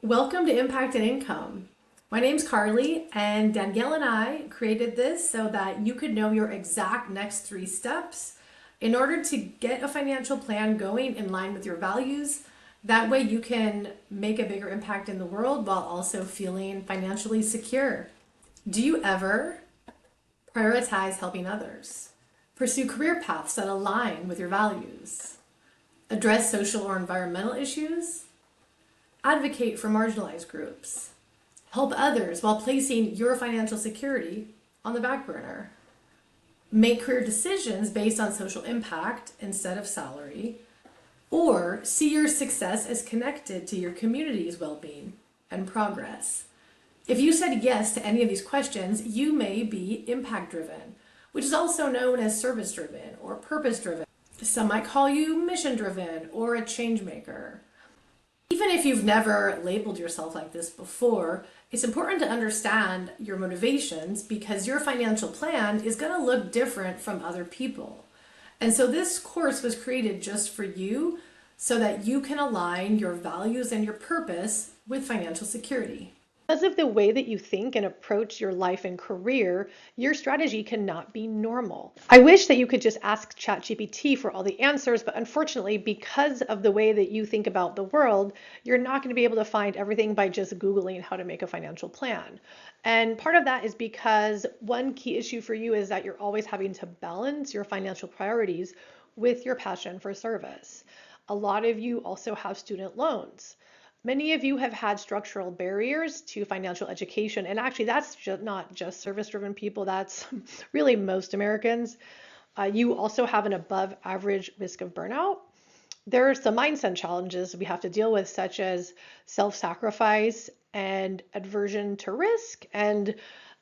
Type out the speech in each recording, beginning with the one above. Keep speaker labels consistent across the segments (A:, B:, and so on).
A: Welcome to Impact and Income. My name's Carly, and Danielle and I created this so that you could know your exact next 3 steps in order to get a financial plan going in line with your values. That way, you can make a bigger impact in the world while also feeling financially secure. Do you ever prioritize helping others? Pursue career paths that align with your values? Address social or environmental issues? Advocate for marginalized groups? Help others while placing your financial security on the back burner? Make career decisions based on social impact instead of salary? Or see your success as connected to your community's well-being and progress? If you said yes to any of these questions, you may be impact-driven, which is also known as service-driven or purpose-driven. Some might call you mission-driven or a change maker. Even if you've never labeled yourself like this before, it's important to understand your motivations because your financial plan is going to look different from other people. And so this course was created just for you so that you can align your values and your purpose with financial security. Because of the way that you think and approach your life and career, your strategy cannot be normal. I wish that you could just ask ChatGPT for all the answers, but unfortunately, because of the way that you think about the world, you're not going to be able to find everything by just Googling how to make a financial plan. And part of that is because one key issue for you is that you're always having to balance your financial priorities with your passion for service. A lot of you also have student loans. Many of you have had structural barriers to financial education, and actually that's not just service-driven people, that's really most Americans. You also have an above average risk of burnout. There are some mindset challenges we have to deal with, such as self-sacrifice and aversion to risk and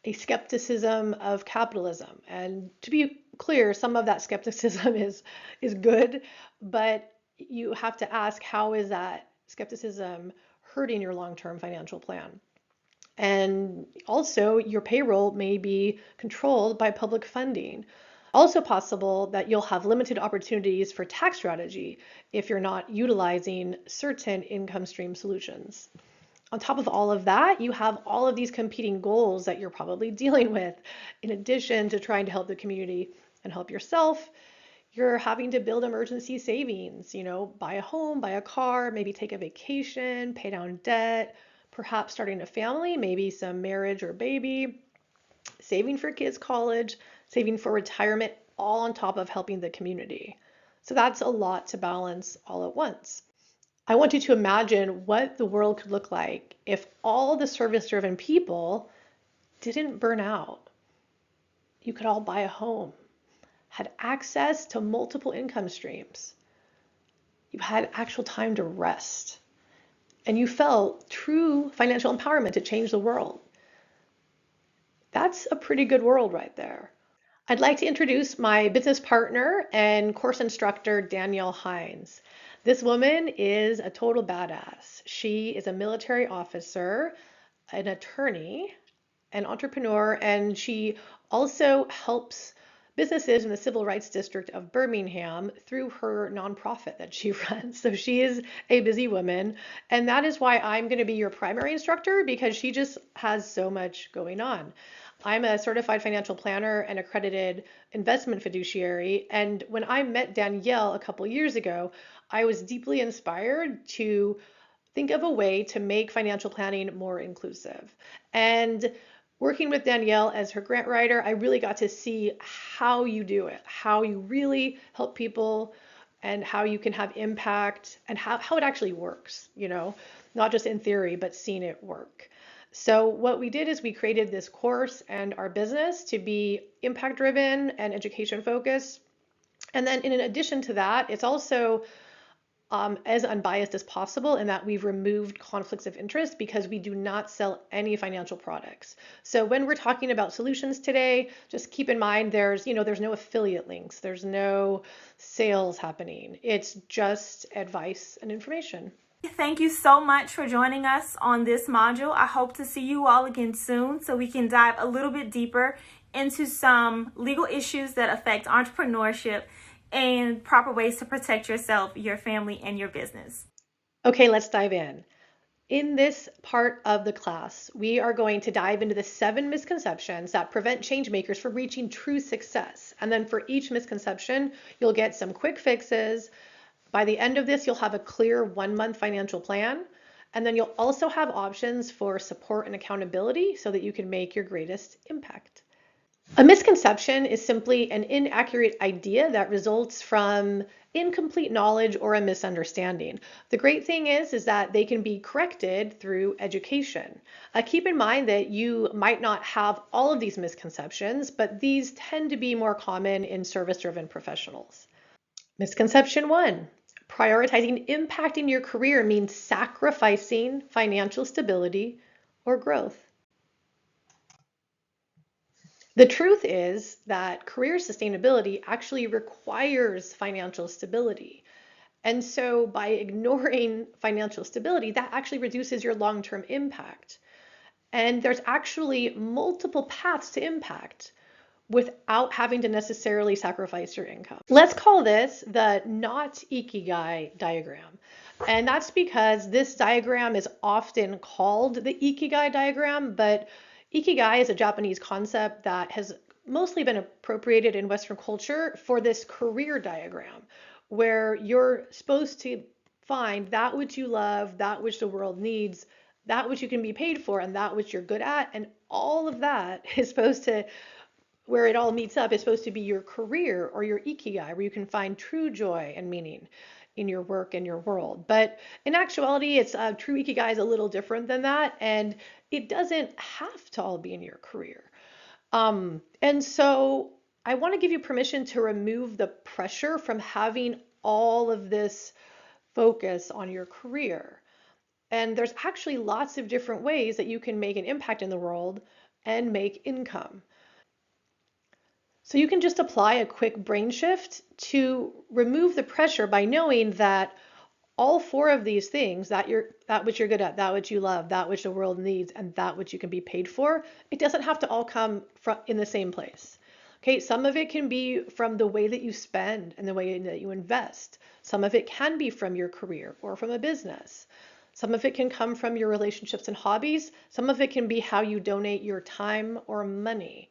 A: a skepticism of capitalism. And to be clear, some of that skepticism is good, but you have to ask, how is that skepticism hurting your long-term financial plan? And also, your payroll may be controlled by public funding. Also possible that you'll have limited opportunities for tax strategy if you're not utilizing certain income stream solutions. On top of all of that, you have all of these competing goals that you're probably dealing with, in addition to trying to help the community and help yourself. You're having to build emergency savings, buy a home, buy a car, maybe take a vacation, pay down debt, perhaps starting a family, maybe some marriage or baby, saving for kids' college, saving for retirement, all on top of helping the community. So that's a lot to balance all at once. I want you to imagine what the world could look like if all the service-driven people didn't burn out. You could all buy a home, had access to multiple income streams. You had actual time to rest, and you felt true financial empowerment to change the world. That's a pretty good world right there. I'd like to introduce my business partner and course instructor, Danielle Hines. This woman is a total badass. She is a military officer, an attorney, an entrepreneur, and she also helps businesses in the Civil Rights District of Birmingham through her nonprofit that she runs. So she is a busy woman, and that is why I'm going to be your primary instructor, because she just has so much going on. I'm a certified financial planner and accredited investment fiduciary, and when I met Danielle a couple years ago, I was deeply inspired to think of a way to make financial planning more inclusive. And working with Danielle as her grant writer, I really got to see how you do it, how you really help people, and how you can have impact, and how it actually works, not just in theory, but seeing it work. So what we did is we created this course and our business to be impact driven and education focused. And then in addition to that, it's also as unbiased as possible in that we've removed conflicts of interest because we do not sell any financial products. So when we're talking about solutions today, just keep in mind there's no affiliate links, there's no sales happening. It's just advice and information.
B: Thank you so much for joining us on this module. I hope to see you all again soon so we can dive a little bit deeper into some legal issues that affect entrepreneurship and proper ways to protect yourself, your family, and your business.
A: Okay, let's dive in. In this part of the class, we are going to dive into the 7 misconceptions that prevent change makers from reaching true success. And then for each misconception, you'll get some quick fixes. By the end of this, you'll have a clear 1-month financial plan. And then you'll also have options for support and accountability so that you can make your greatest impact. A misconception is simply an inaccurate idea that results from incomplete knowledge or a misunderstanding. The great thing is that they can be corrected through education. Keep in mind that you might not have all of these misconceptions, but these tend to be more common in service-driven professionals. Misconception 1. Prioritizing impact in your career means sacrificing financial stability or growth. The truth is that career sustainability actually requires financial stability. And so by ignoring financial stability, that actually reduces your long-term impact. And there's actually multiple paths to impact without having to necessarily sacrifice your income. Let's call this the not ikigai diagram. And that's because this diagram is often called the ikigai diagram, but ikigai is a Japanese concept that has mostly been appropriated in Western culture for this career diagram, where you're supposed to find that which you love, that which the world needs, that which you can be paid for, and that which you're good at. And all of that is supposed to, where it all meets up, is supposed to be your career or your ikigai, where you can find true joy and meaning in your work and your world. But in actuality, it's true ikigai is a little different than that, and it doesn't have to all be in your career. And so I want to give you permission to remove the pressure from having all of this focus on your career. And there's actually lots of different ways that you can make an impact in the world and make income. So you can just apply a quick brain shift to remove the pressure by knowing that all 4 of these things, that which you're good at, that which you love, that which the world needs, and that which you can be paid for, it doesn't have to all come from in the same place. Okay, some of it can be from the way that you spend and the way that you invest. Some of it can be from your career or from a business. Some of it can come from your relationships and hobbies. Some of it can be how you donate your time or money.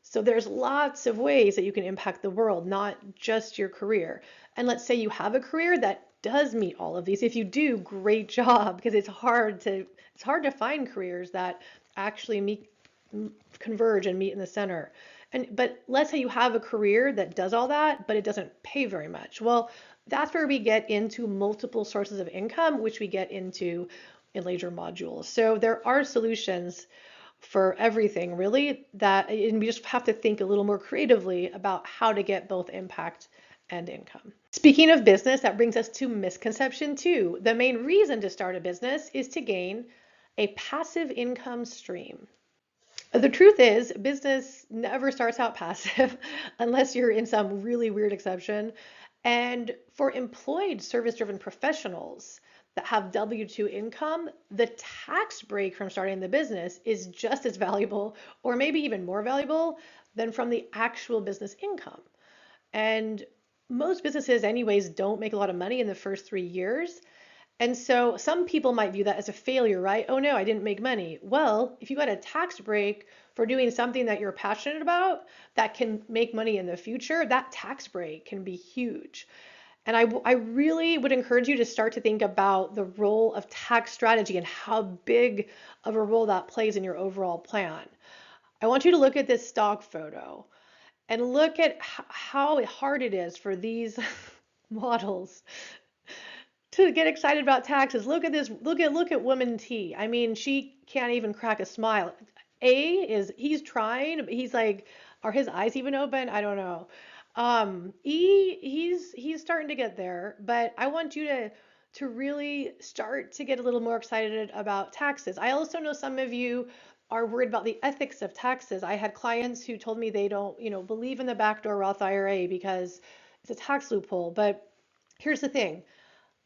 A: So there's lots of ways that you can impact the world, not just your career. And let's say you have a career that does meet all of these. If you do, great job, because it's hard to find careers that actually converge and meet in the center. But let's say you have a career that does all that, but it doesn't pay very much. Well, that's where we get into multiple sources of income, which we get into in later modules. So there are solutions for everything, really, and we just have to think a little more creatively about how to get both impact and income. Speaking of business, that brings us to misconception 2. The main reason to start a business is to gain a passive income stream. The truth is, business never starts out passive unless you're in some really weird exception. And for employed service-driven professionals that have W-2 income, the tax break from starting the business is just as valuable, or maybe even more valuable, than from the actual business income. And most businesses anyways don't make a lot of money in the first 3 years. And so some people might view that as a failure, right? Oh no, I didn't make money. Well, if you got a tax break for doing something that you're passionate about that can make money in the future, that tax break can be huge. And I really would encourage you to start to think about the role of tax strategy and how big of a role that plays in your overall plan. I want you to look at this stock photo and look at how hard it is for these models to get excited about taxes. Look at this. Look at woman T. I mean, she can't even crack a smile. He's trying, but he's like, are his eyes even open? I don't know. He's starting to get there, but I want you to really start to get a little more excited about taxes. I also know some of you are worried about the ethics of taxes. I had clients who told me they don't, believe in the backdoor Roth IRA because it's a tax loophole. But here's the thing.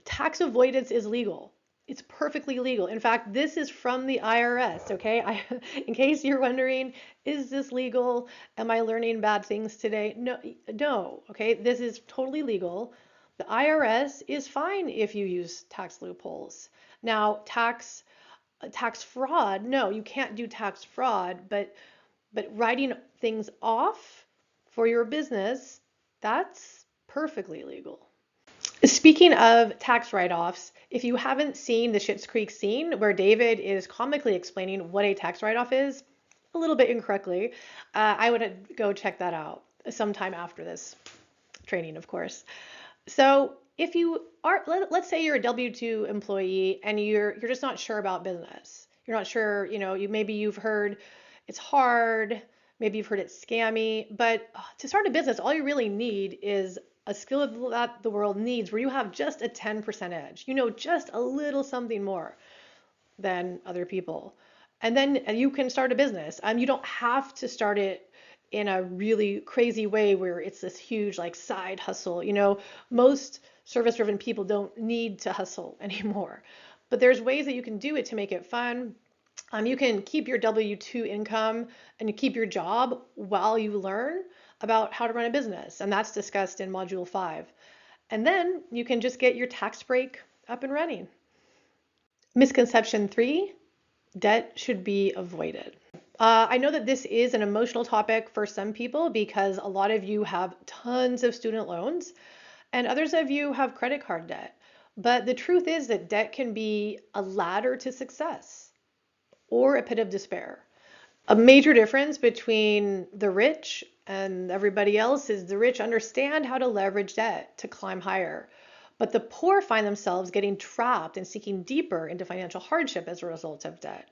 A: Tax avoidance is legal. It's perfectly legal. In fact, this is from the IRS, okay? In case you're wondering, is this legal? Am I learning bad things today? No, okay? This is totally legal. The IRS is fine if you use tax loopholes. Now, tax tax fraud, no, you can't do tax fraud, but writing things off for your business, that's perfectly legal. Speaking of tax write-offs, if you haven't seen the Schitt's Creek scene where David is comically explaining what a tax write-off is, a little bit incorrectly, I would go check that out sometime after this training, of course. So if you are, let's say you're a W-2 employee and you're just not sure about business. You're not sure, maybe you've heard it's hard, maybe you've heard it's scammy, but to start a business, all you really need is a skill that the world needs where you have just a 10% edge, just a little something more than other people. And then you can start a business. You don't have to start it in a really crazy way where it's this huge like side hustle. Most service-driven people don't need to hustle anymore. But there's ways that you can do it to make it fun. You can keep your W-2 income and you keep your job while you learn about how to run a business. And that's discussed in Module 5. And then you can just get your tax break up and running. Misconception 3, debt should be avoided. I know that this is an emotional topic for some people because a lot of you have tons of student loans and others of you have credit card debt. But the truth is that debt can be a ladder to success or a pit of despair. A major difference between the rich and everybody else is the rich understand how to leverage debt to climb higher. But the poor find themselves getting trapped and sinking deeper into financial hardship as a result of debt.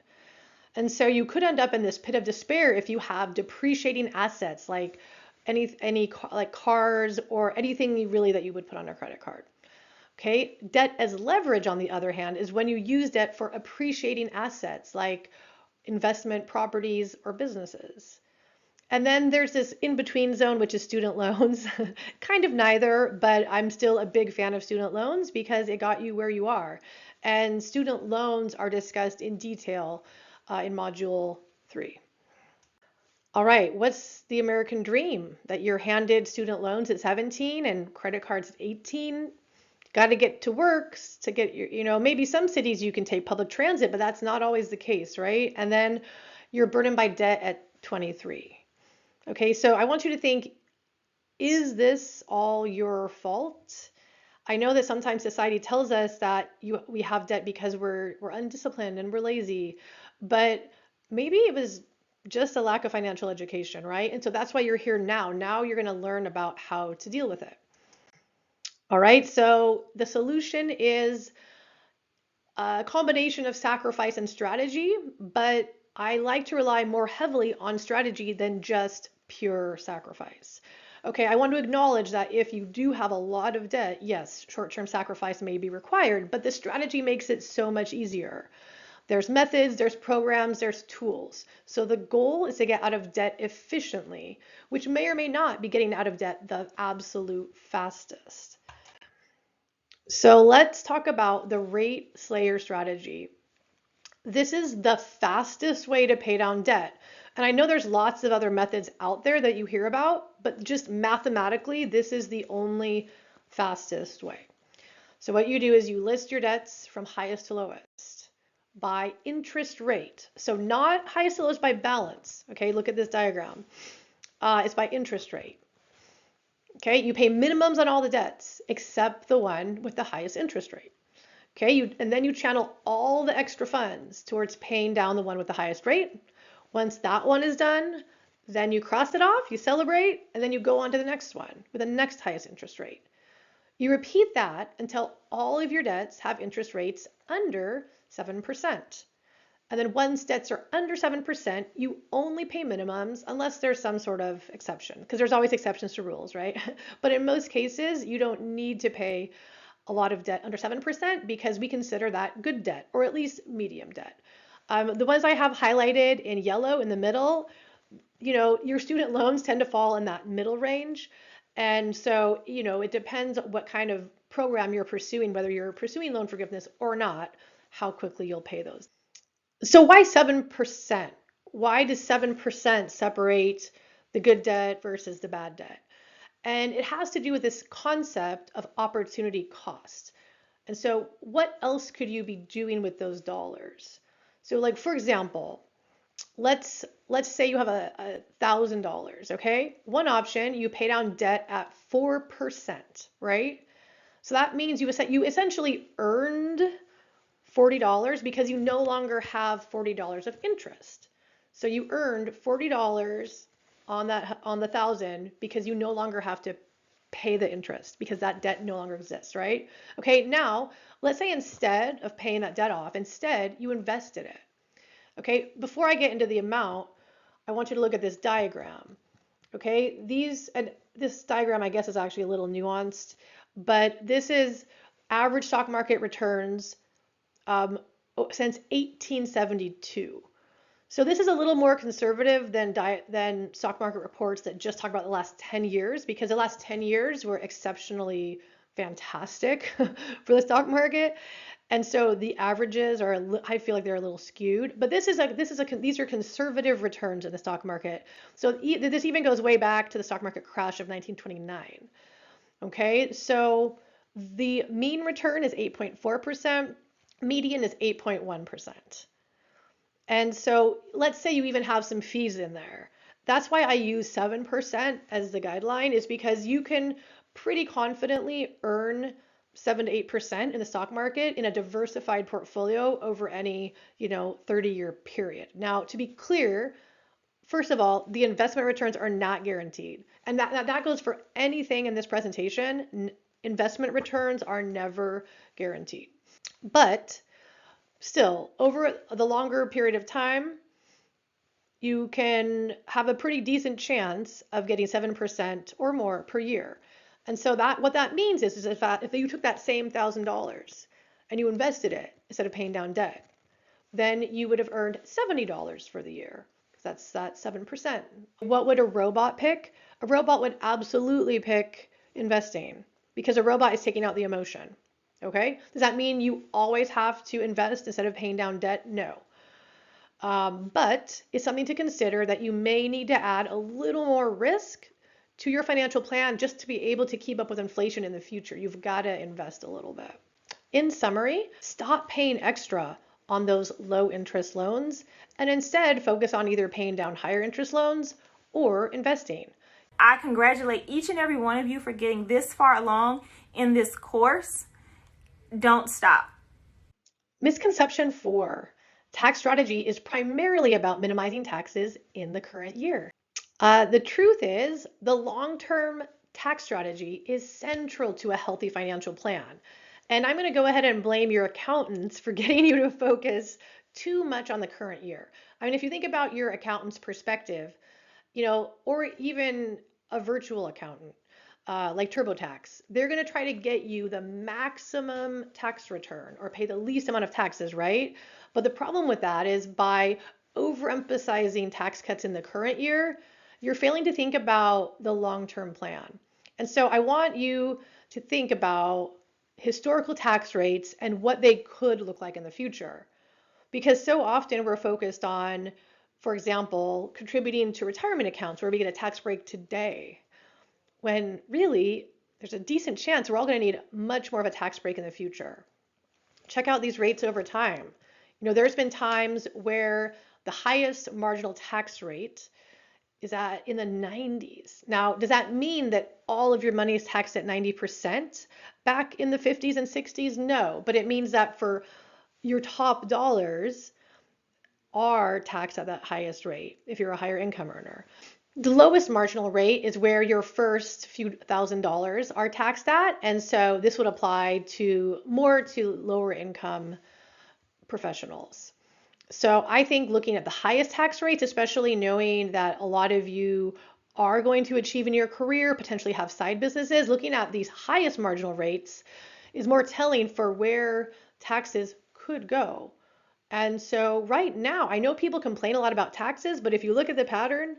A: And so you could end up in this pit of despair if you have depreciating assets like any like cars or anything really that you would put on a credit card. Okay, debt as leverage, on the other hand, is when you use debt for appreciating assets like investment properties or businesses. And then there's this in-between zone, which is student loans. Kind of neither, but I'm still a big fan of student loans because it got you where you are. And student loans are discussed in detail in Module 3. All right, what's the American dream? That you're handed student loans at 17 and credit cards at 18? Got to get to work to get your, maybe some cities you can take public transit, but that's not always the case, right? And then you're burdened by debt at 23. Okay, so I want you to think, is this all your fault? I know that sometimes society tells us that we have debt because we're undisciplined and we're lazy, but maybe it was just a lack of financial education, right? And so that's why you're here now. Now you're going to learn about how to deal with it. All right, so the solution is a combination of sacrifice and strategy, but I like to rely more heavily on strategy than just pure sacrifice. Okay, I want to acknowledge that if you do have a lot of debt, yes, short-term sacrifice may be required, but the strategy makes it so much easier. There's methods, there's programs, there's tools. So the goal is to get out of debt efficiently, which may or may not be getting out of debt the absolute fastest. So let's talk about the rate slayer strategy. This is the fastest way to pay down debt. And I know there's lots of other methods out there that you hear about, but just mathematically, this is the only fastest way. So what you do is you list your debts from highest to lowest by interest rate. So not highest to lowest by balance. Okay, look at this diagram. It's by interest rate. Okay, you pay minimums on all the debts except the one with the highest interest rate. Okay, and then you channel all the extra funds towards paying down the one with the highest rate. Once that one is done, then you cross it off, you celebrate, and then you go on to the next one with the next highest interest rate. You repeat that until all of your debts have interest rates under 7%. And then once debts are under 7%, you only pay minimums unless there's some sort of exception, because there's always exceptions to rules, right? But in most cases, you don't need to pay a lot of debt under 7% because we consider that good debt, or at least medium debt. The ones I have highlighted in yellow in the middle, your student loans tend to fall in that middle range. And so, it depends what kind of program you're pursuing, whether you're pursuing loan forgiveness or not, how quickly you'll pay those. So why 7%? Why does 7% separate the good debt versus the bad debt? And it has to do with this concept of opportunity cost. And so what else could you be doing with those dollars? So like for example, let's say you have $1,000, okay? One option, you pay down debt at 4%, right? So that means you essentially earned $40 because you no longer have $40 of interest. So you earned $40 on the thousand because you no longer have to pay the interest because that debt no longer exists, right? Okay, now let's say instead of paying that debt off, instead you invested it. Okay, before I get into the amount, I want you to look at this diagram. Okay, this diagram I guess is actually a little nuanced, but this is average stock market returns um, since 1872. So this is a little more conservative than stock market reports that just talk about the last 10 years, because the last 10 years were exceptionally fantastic for the stock market. And so the averages are, I feel like they're a little skewed, but these are conservative returns in the stock market. So this even goes way back to the stock market crash of 1929. Okay, so the mean return is 8.4%, median is 8.1%. And so let's say you even have some fees in there. That's why I use 7% as the guideline, is because you can pretty confidently earn 7 to 8% in the stock market in a diversified portfolio over any, 30-year period. Now, to be clear, first of all, the investment returns are not guaranteed. And that goes for anything in this presentation. Investment returns are never guaranteed. But still, over the longer period of time, you can have a pretty decent chance of getting 7% or more per year. And so what that means is if you took that same $1,000 and you invested it instead of paying down debt, then you would have earned $70 for the year. That's that 7%. What would a robot pick? A robot would absolutely pick investing because a robot is taking out the emotion. Okay? Does that mean you always have to invest instead of paying down debt? No. But it's something to consider that you may need to add a little more risk to your financial plan just to be able to keep up with inflation in the future. You've got to invest a little bit. In summary, stop paying extra on those low interest loans and instead focus on either paying down higher interest loans or investing.
B: I congratulate each and every one of you for getting this far along in this course. Don't stop.
A: Misconception 4. Tax strategy is primarily about minimizing taxes in the current year. The truth is, the long-term tax strategy is central to a healthy financial plan. And I'm going to go ahead and blame your accountants for getting you to focus too much on the current year. I mean, if you think about your accountant's perspective, or even a virtual accountant, like TurboTax, they're going to try to get you the maximum tax return or pay the least amount of taxes, right? But the problem with that is by overemphasizing tax cuts in the current year, you're failing to think about the long-term plan. And so I want you to think about historical tax rates and what they could look like in the future. Because so often we're focused on, for example, contributing to retirement accounts where we get a tax break today, when really there's a decent chance we're all going to need much more of a tax break in the future. Check out these rates over time. There's been times where the highest marginal tax rate is in the 90s. Now, does that mean that all of your money is taxed at 90% back in the 50s and 60s? No, but it means that for your top dollars are taxed at that highest rate if you're a higher income earner. The lowest marginal rate is where your first few $1,000s are taxed at, and so this would apply to lower income professionals. So I think looking at the highest tax rates, especially knowing that a lot of you are going to achieve in your career, potentially have side businesses, looking at these highest marginal rates is more telling for where taxes could go. And so right now, I know people complain a lot about taxes, but if you look at the pattern,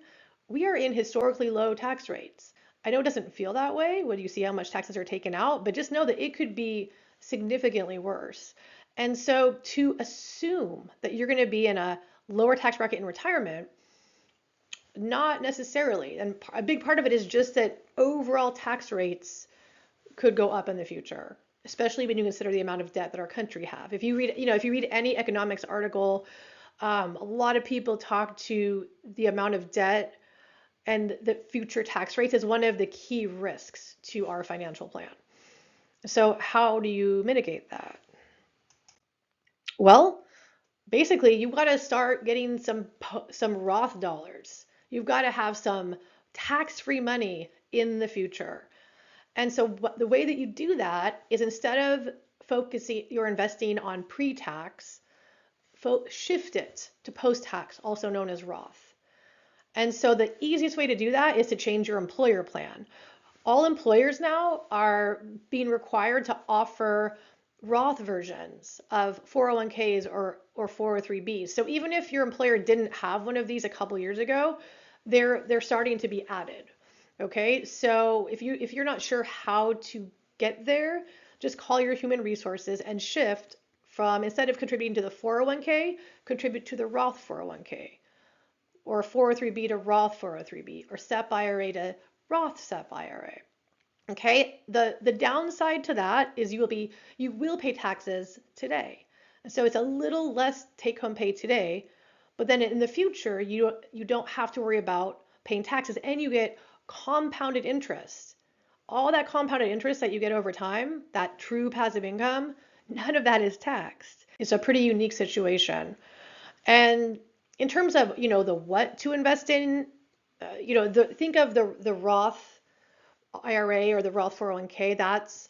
A: we are in historically low tax rates. I know it doesn't feel that way when you see how much taxes are taken out, but just know that it could be significantly worse. And so to assume that you're going to be in a lower tax bracket in retirement, not necessarily. And a big part of it is just that overall tax rates could go up in the future, especially when you consider the amount of debt that our country have. If you read any economics article, A lot of people talk to the amount of debt and the future tax rates as one of the key risks to our financial plan. So how do you mitigate that? Well, basically, you've got to start getting some Roth dollars. You've got to have some tax-free money in the future. And so the way that you do that is instead of focusing your investing on pre-tax, shift it to post-tax, also known as Roth. And so the easiest way to do that is to change your employer plan. All employers now are being required to offer Roth versions of 401ks or 403bs. So even if your employer didn't have one of these a couple years ago, they're starting to be added. Okay, so if you're not sure how to get there, just call your human resources and shift from, instead of contributing to the 401k, contribute to the Roth 401k, or 403b to Roth 403b, or SEP IRA to Roth SEP IRA. Okay, the downside to that is you will pay taxes today. And so it's a little less take home pay today, but then in the future you don't have to worry about paying taxes, and you get compounded interest. All that compounded interest that you get over time, that true passive income, none of that is taxed. It's a pretty unique situation. And in terms of, the what to invest in, think of the Roth IRA or the Roth 401k. That's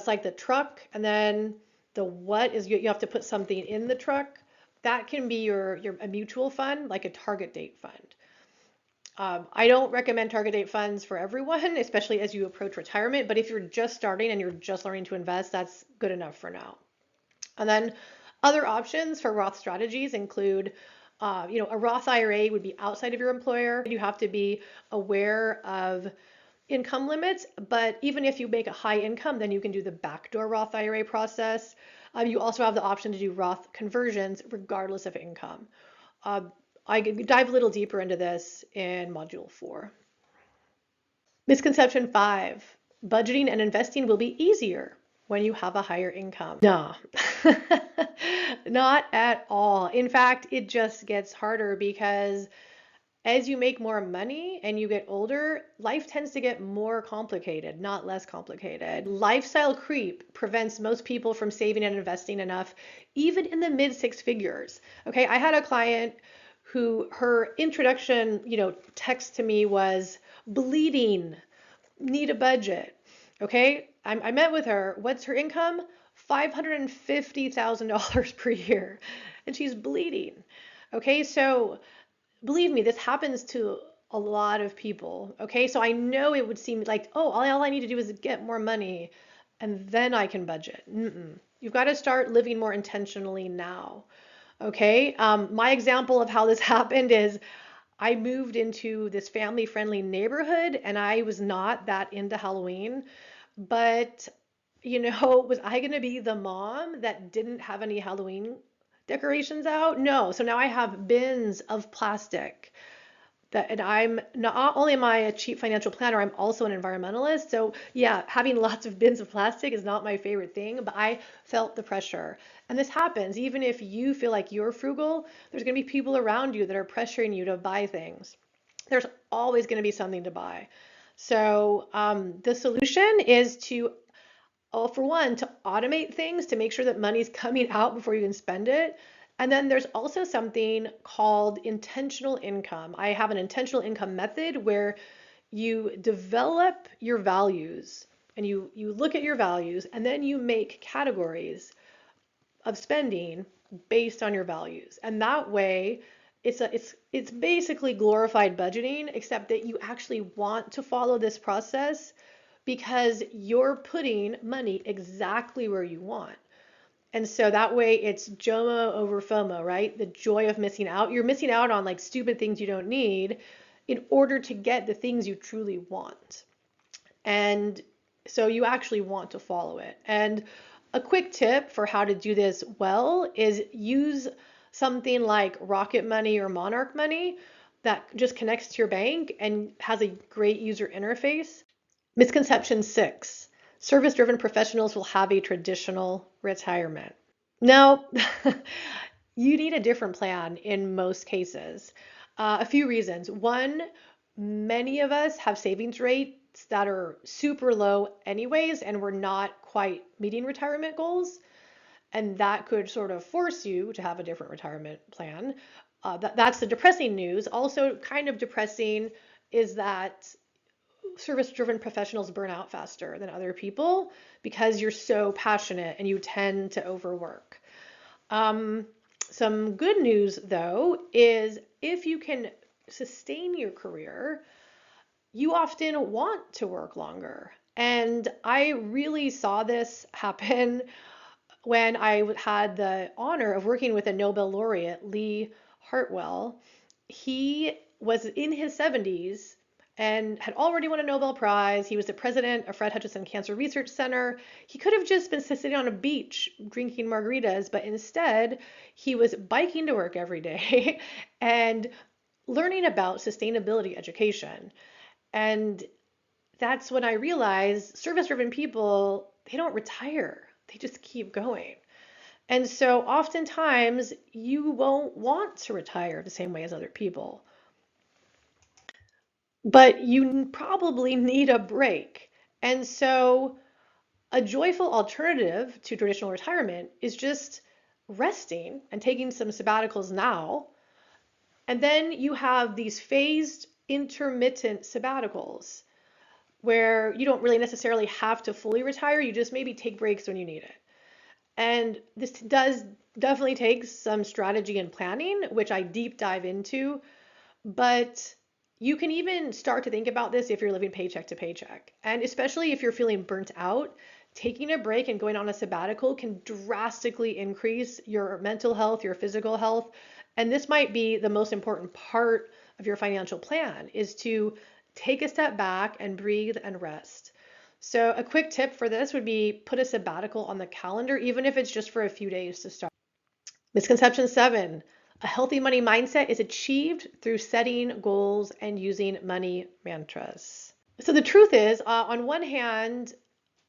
A: like the truck, and then the what is you have to put something in the truck. That can be a mutual fund, like a target date fund. I don't recommend target date funds for everyone, especially as you approach retirement. But if you're just starting and you're just learning to invest, that's good enough for now. And then other options for Roth strategies include, a Roth IRA would be outside of your employer. You have to be aware of income limits, but even if you make a high income, then you can do the backdoor Roth IRA process. You also have the option to do Roth conversions regardless of income. I dive a little deeper into this in Module 4. Misconception 5, budgeting and investing will be easier when you have a higher income. No, not at all. In fact, it just gets harder because as you make more money and you get older, life tends to get more complicated, not less complicated. Lifestyle creep prevents most people from saving and investing enough, even in the mid six figures. Okay, I had a client who her introduction, text to me was bleeding, need a budget. Okay, I met with her. What's her income? $550,000 per year, and she's bleeding. Okay, so believe me, this happens to a lot of people. Okay, so I know it would seem like, oh, all I need to do is get more money and then I can budget. You've got to start living more intentionally now. Okay, my example of how this happened is I moved into this family-friendly neighborhood and I was not that into Halloween, but was I going to be the mom that didn't have any Halloween decorations out? No. So now I have bins of plastic. And I'm not only am I a cheap financial planner, I'm also an environmentalist. So yeah, having lots of bins of plastic is not my favorite thing, but I felt the pressure. And this happens, even if you feel like you're frugal, there's going to be people around you that are pressuring you to buy things. There's always going to be something to buy. So the solution is to, for one, to automate things to make sure that money's coming out before you can spend it. And then there's also something called intentional income. I have an intentional income method where you develop your values and you look at your values and then you make categories of spending based on your values. And that way it's basically glorified budgeting, except that you actually want to follow this process because you're putting money exactly where you want. And so that way it's JOMO over FOMO, right? The joy of missing out. You're missing out on like stupid things you don't need in order to get the things you truly want. And so you actually want to follow it. And a quick tip for how to do this well is use something like Rocket Money or Monarch Money that just connects to your bank and has a great user interface. Misconception 6, service-driven professionals will have a traditional retirement. Now, You need a different plan in most cases. A few reasons. One, many of us have savings rates that are super low anyways, and we're not quite meeting retirement goals. And that could sort of force you to have a different retirement plan. That's the depressing news. Also, kind of depressing is that service-driven professionals burn out faster than other people because you're so passionate and you tend to overwork. Um, some good news, though, is if you can sustain your career, you often want to work longer. And I really saw this happen when I had the honor of working with a Nobel laureate, Lee Hartwell. He was in his 70s and had already won a Nobel Prize. He was the president of Fred Hutchinson Cancer Research Center. He could have just been sitting on a beach drinking margaritas, but instead he was biking to work every day and learning about sustainability education. And that's when I realized service-driven people, they don't retire. They just keep going. And so oftentimes you won't want to retire the same way as other people, but you probably need a break. And so a joyful alternative to traditional retirement is just resting and taking some sabbaticals now. And then you have these phased intermittent sabbaticals where you don't really necessarily have to fully retire. You just maybe take breaks when you need it. And this does definitely take some strategy and planning, which I deep dive into. But you can even start to think about this if you're living paycheck to paycheck. And especially if you're feeling burnt out, taking a break and going on a sabbatical can drastically increase your mental health, your physical health. And this might be the most important part of your financial plan is to take a step back and breathe and rest. So a quick tip for this would be put a sabbatical on the calendar, even if it's just for a few days to start. Misconception 7, a healthy money mindset is achieved through setting goals and using money mantras. So the truth is, on one hand,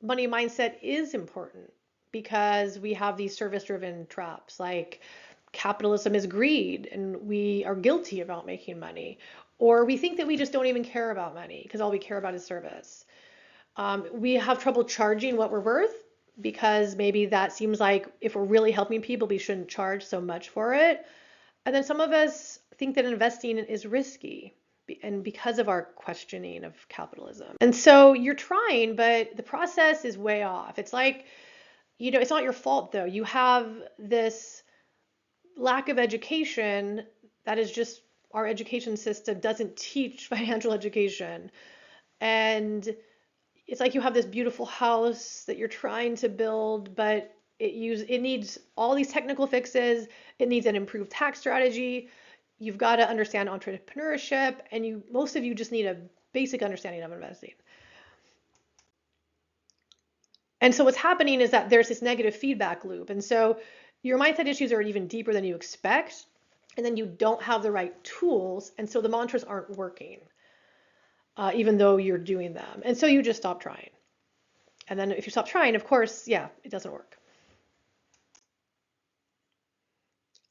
A: money mindset is important because we have these service-driven traps like capitalism is greed and we are guilty about making money, or we think that we just don't even care about money because all we care about is service. We have trouble charging what we're worth because maybe that seems like if we're really helping people, we shouldn't charge so much for it. And then some of us think that investing is risky and because of our questioning of capitalism. And so you're trying, but the process is way off. It's like, it's not your fault though. You have this lack of education that is just our education system doesn't teach financial education. And it's like you have this beautiful house that you're trying to build, but it needs all these technical fixes. It needs an improved tax strategy. You've got to understand entrepreneurship, and most of you just need a basic understanding of investing. And so what's happening is that there's this negative feedback loop. And so your mindset issues are even deeper than you expect, and then you don't have the right tools, and so the mantras aren't working. Even though you're doing them. And so you just stop trying. And then if you stop trying, of course, yeah, it doesn't work.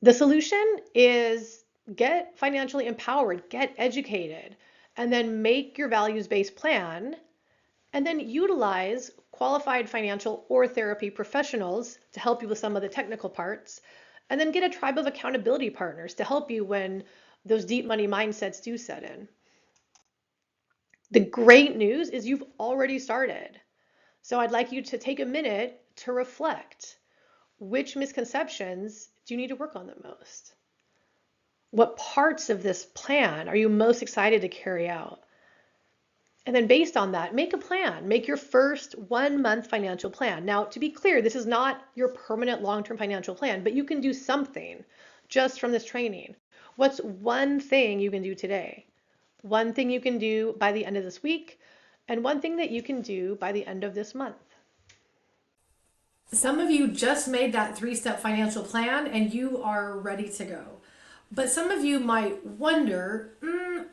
A: The solution is get financially empowered, get educated, and then make your values-based plan, and then utilize qualified financial or therapy professionals to help you with some of the technical parts, and then get a tribe of accountability partners to help you when those deep money mindsets do set in. The great news is you've already started. So I'd like you to take a minute to reflect. Which misconceptions do you need to work on the most? What parts of this plan are you most excited to carry out? And then based on that, make a plan. Make your first 1-month financial plan. Now, to be clear, this is not your permanent long-term financial plan, but you can do something just from this training. What's one thing you can do today? One thing you can do by the end of this week, and one thing that you can do by the end of this month.
C: Some of you just made that 3-step financial plan and you are ready to go. But some of you might wonder,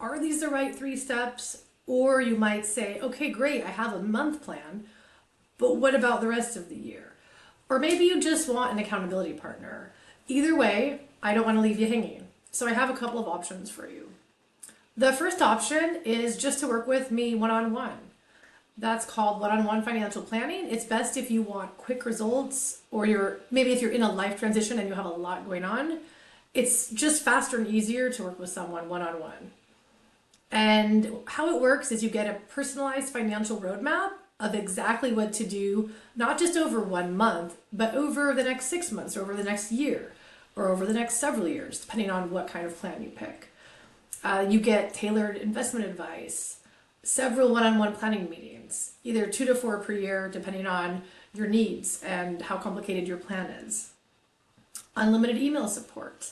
C: are these the right 3 steps? Or you might say, okay, great, I have a month plan, but what about the rest of the year? Or maybe you just want an accountability partner. Either way,
A: I don't want to leave you hanging. So I have a couple of options for you. The first option is just to work with me one-on-one. That's called one-on-one financial planning. It's best if you want quick results, or maybe if you're in a life transition and you have a lot going on. It's just faster and easier to work with someone one-on-one. And how it works is you get a personalized financial roadmap of exactly what to do, not just over 1 month, but over the next 6 months, or over the next year, or over the next several years, depending on what kind of plan you pick. You get tailored investment advice, several one-on-one planning meetings, either 2 to 4 per year, depending on your needs and how complicated your plan is. Unlimited email support.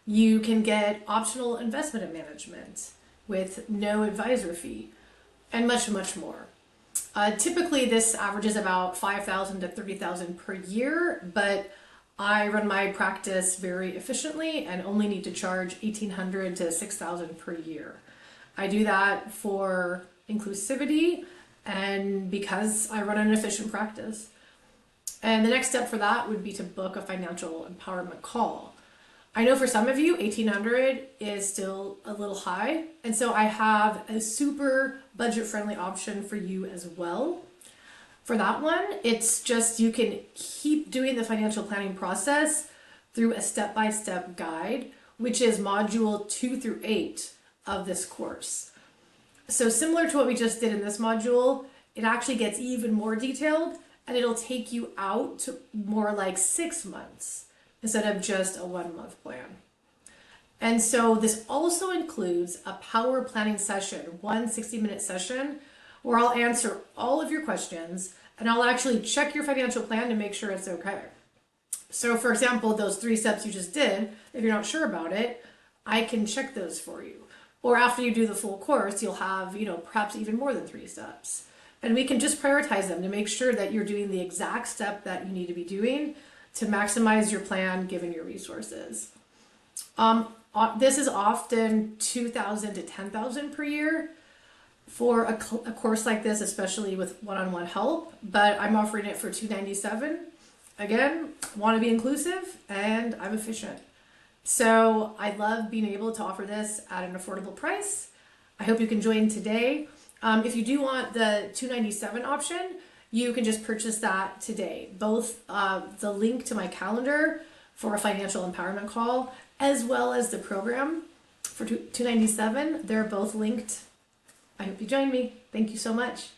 A: You can get optional investment management with no advisor fee, and much, much more. Typically, this averages about $5,000 to $30,000 per year, but I run my practice very efficiently and only need to charge $1,800 to $6,000 per year. I do that for inclusivity and because I run an efficient practice. And the next step for that would be to book a financial empowerment call. I know for some of you, $1,800 is still a little high, and so I have a super budget-friendly option for you as well. For that one, it's just you can keep doing the financial planning process through a step-by-step guide, which is module 2 through 8 of this course. So similar to what we just did in this module, it actually gets even more detailed, and it'll take you out to more like 6 months instead of just a 1 month plan. And so this also includes a power planning session, one 60-minute session, where I'll answer all of your questions and I'll actually check your financial plan to make sure it's okay. So for example, those 3 steps you just did, if you're not sure about it, I can check those for you. Or after you do the full course, you'll have, perhaps even more than 3 steps. And we can just prioritize them to make sure that you're doing the exact step that you need to be doing to maximize your plan given your resources. This is often $2,000 to $10,000 per year for a course like this, especially with one-on-one help, but I'm offering it for $297. Again, want to be inclusive and I'm efficient. So I love being able to offer this at an affordable price. I hope you can join today. If you do want the $297 option, you can just purchase that today. Both the link to my calendar for a financial empowerment call, as well as the program for $297, they're both linked. I hope you join me. Thank you so much.